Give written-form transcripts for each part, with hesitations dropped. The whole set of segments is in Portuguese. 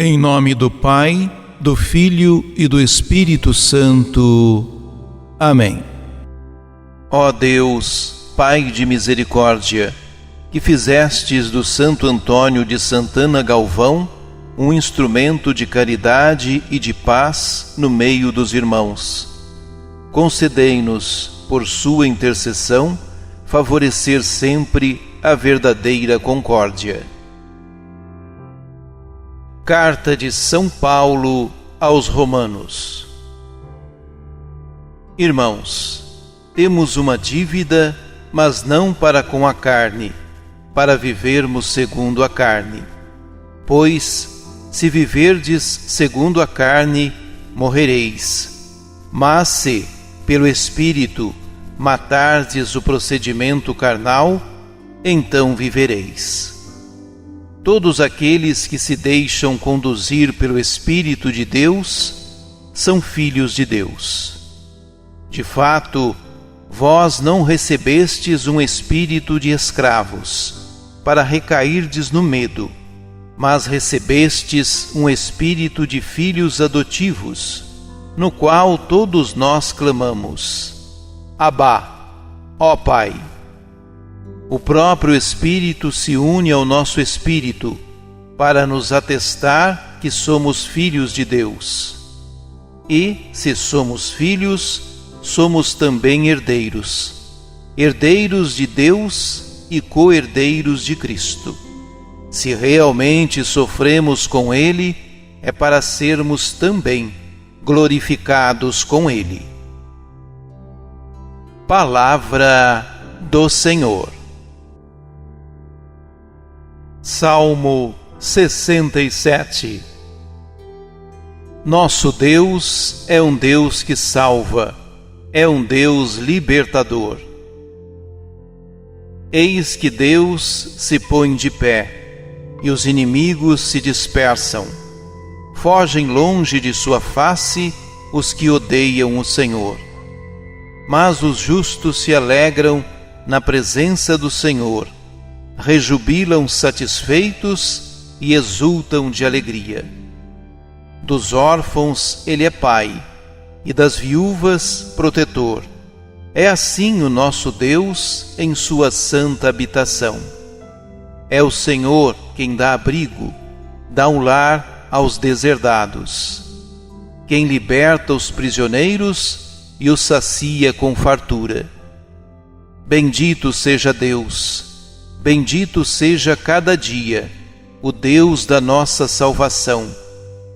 Em nome do Pai, do Filho e do Espírito Santo. Amém. Ó Deus, Pai de misericórdia, que fizestes do Santo Antônio de Santana Galvão um instrumento de caridade e de paz no meio dos irmãos, concedei-nos, por sua intercessão, favorecer sempre a verdadeira concórdia. Carta de São Paulo aos Romanos. Irmãos, temos uma dívida, mas não para com a carne, para vivermos segundo a carne. Pois, se viverdes segundo a carne, morrereis. Mas se, pelo Espírito, matardes o procedimento carnal, então vivereis. Todos aqueles que se deixam conduzir pelo Espírito de Deus são filhos de Deus. De fato, vós não recebestes um espírito de escravos, para recairdes no medo, mas recebestes um espírito de filhos adotivos, no qual todos nós clamamos: Abá, ó Pai. O próprio Espírito se une ao nosso espírito para nos atestar que somos filhos de Deus. E, se somos filhos, somos também herdeiros, herdeiros de Deus e co-herdeiros de Cristo. Se realmente sofremos com Ele, é para sermos também glorificados com Ele. Palavra do Senhor. Salmo 67. Nosso Deus é um Deus que salva, é um Deus libertador. Eis que Deus se põe de pé, e os inimigos se dispersam. Fogem longe de sua face os que odeiam o Senhor. Mas os justos se alegram na presença do Senhor, rejubilam satisfeitos e exultam de alegria. Dos órfãos ele é pai, e das viúvas protetor. É assim o nosso Deus em sua santa habitação. É o Senhor quem dá abrigo, dá um lar aos deserdados, quem liberta os prisioneiros e os sacia com fartura. Bendito seja Deus, bendito seja cada dia, o Deus da nossa salvação,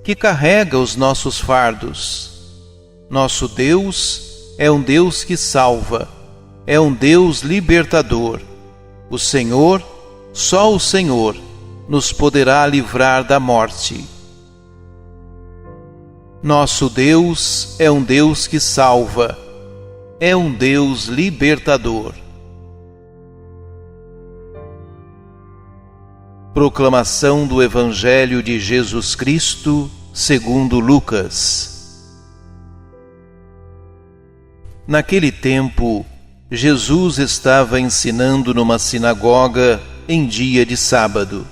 que carrega os nossos fardos. Nosso Deus é um Deus que salva, é um Deus libertador. O Senhor, só o Senhor, nos poderá livrar da morte. Nosso Deus é um Deus que salva, é um Deus libertador. Proclamação do Evangelho de Jesus Cristo, segundo Lucas. Naquele tempo, Jesus estava ensinando numa sinagoga em dia de sábado.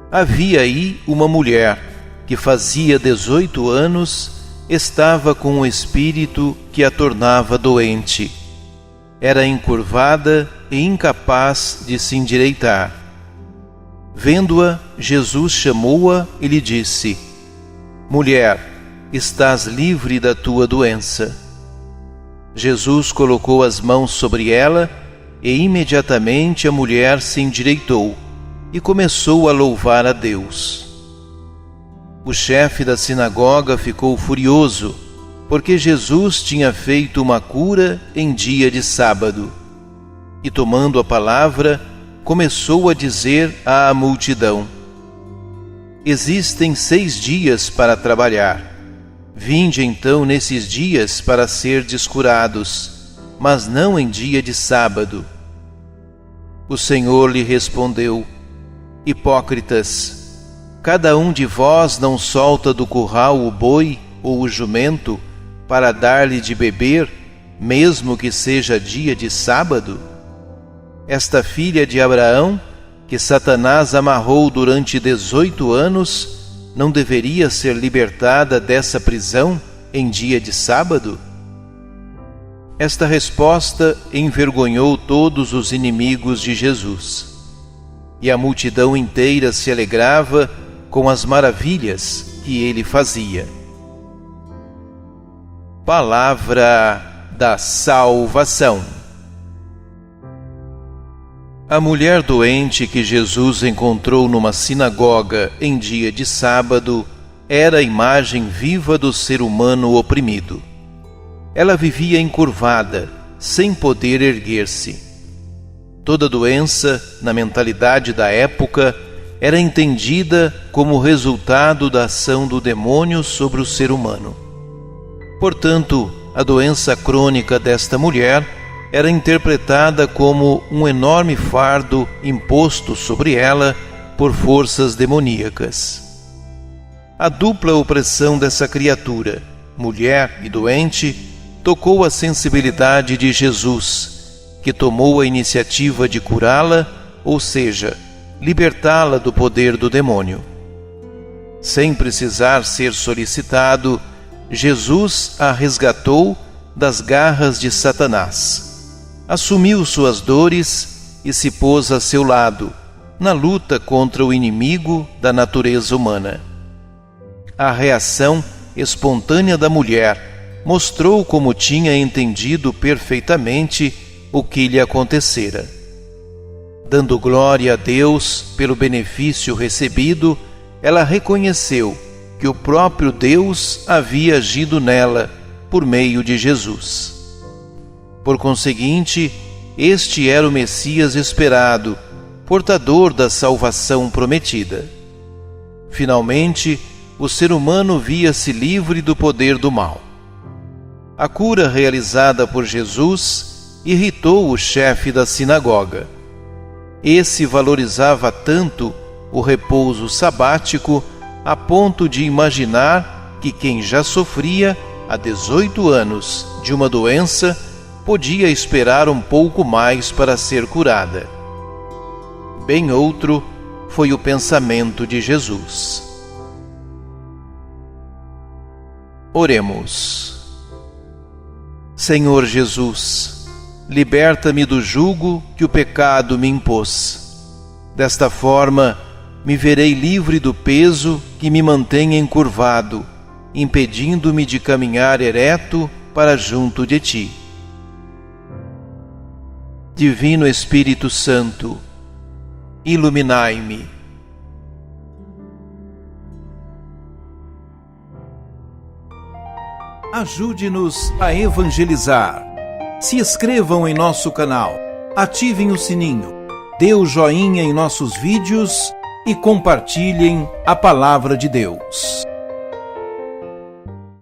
Havia aí uma mulher que fazia 18 anos, estava com um espírito que a tornava doente. Era encurvada e incapaz de se endireitar. Vendo-a, Jesus chamou-a e lhe disse: Mulher, estás livre da tua doença. Jesus colocou as mãos sobre ela e imediatamente a mulher se endireitou e começou a louvar a Deus. O chefe da sinagoga ficou furioso, porque Jesus tinha feito uma cura em dia de sábado. E tomando a palavra, começou a dizer à multidão: Existem 6 dias para trabalhar. Vinde então nesses dias para serdes curados, mas não em dia de sábado. O Senhor lhe respondeu: Hipócritas, cada um de vós não solta do curral o boi ou o jumento para dar-lhe de beber, mesmo que seja dia de sábado? Esta filha de Abraão, que Satanás amarrou durante 18 anos, não deveria ser libertada dessa prisão em dia de sábado? Esta resposta envergonhou todos os inimigos de Jesus, e a multidão inteira se alegrava com as maravilhas que ele fazia. Palavra da salvação. A mulher doente que Jesus encontrou numa sinagoga em dia de sábado era a imagem viva do ser humano oprimido. Ela vivia encurvada, sem poder erguer-se. Toda doença, na mentalidade da época, era entendida como resultado da ação do demônio sobre o ser humano. Portanto, a doença crônica desta mulher era interpretada como um enorme fardo imposto sobre ela por forças demoníacas. A dupla opressão dessa criatura, mulher e doente, tocou a sensibilidade de Jesus, que tomou a iniciativa de curá-la, ou seja, libertá-la do poder do demônio. Sem precisar ser solicitado, Jesus a resgatou das garras de Satanás. Assumiu suas dores e se pôs a seu lado, na luta contra o inimigo da natureza humana. A reação espontânea da mulher mostrou como tinha entendido perfeitamente o que lhe acontecera. Dando glória a Deus pelo benefício recebido, ela reconheceu que o próprio Deus havia agido nela por meio de Jesus. Por conseguinte, este era o Messias esperado, portador da salvação prometida. Finalmente, o ser humano via-se livre do poder do mal. A cura realizada por Jesus irritou o chefe da sinagoga. Esse valorizava tanto o repouso sabático a ponto de imaginar que quem já sofria há 18 anos de uma doença podia esperar um pouco mais para ser curada. Bem outro foi o pensamento de Jesus. Oremos. Senhor Jesus, liberta-me do jugo que o pecado me impôs. Desta forma, me verei livre do peso que me mantém encurvado, impedindo-me de caminhar ereto para junto de Ti. Divino Espírito Santo, iluminai-me. Ajude-nos a evangelizar. Se inscrevam em nosso canal, ativem o sininho, dê o joinha em nossos vídeos e compartilhem a palavra de Deus.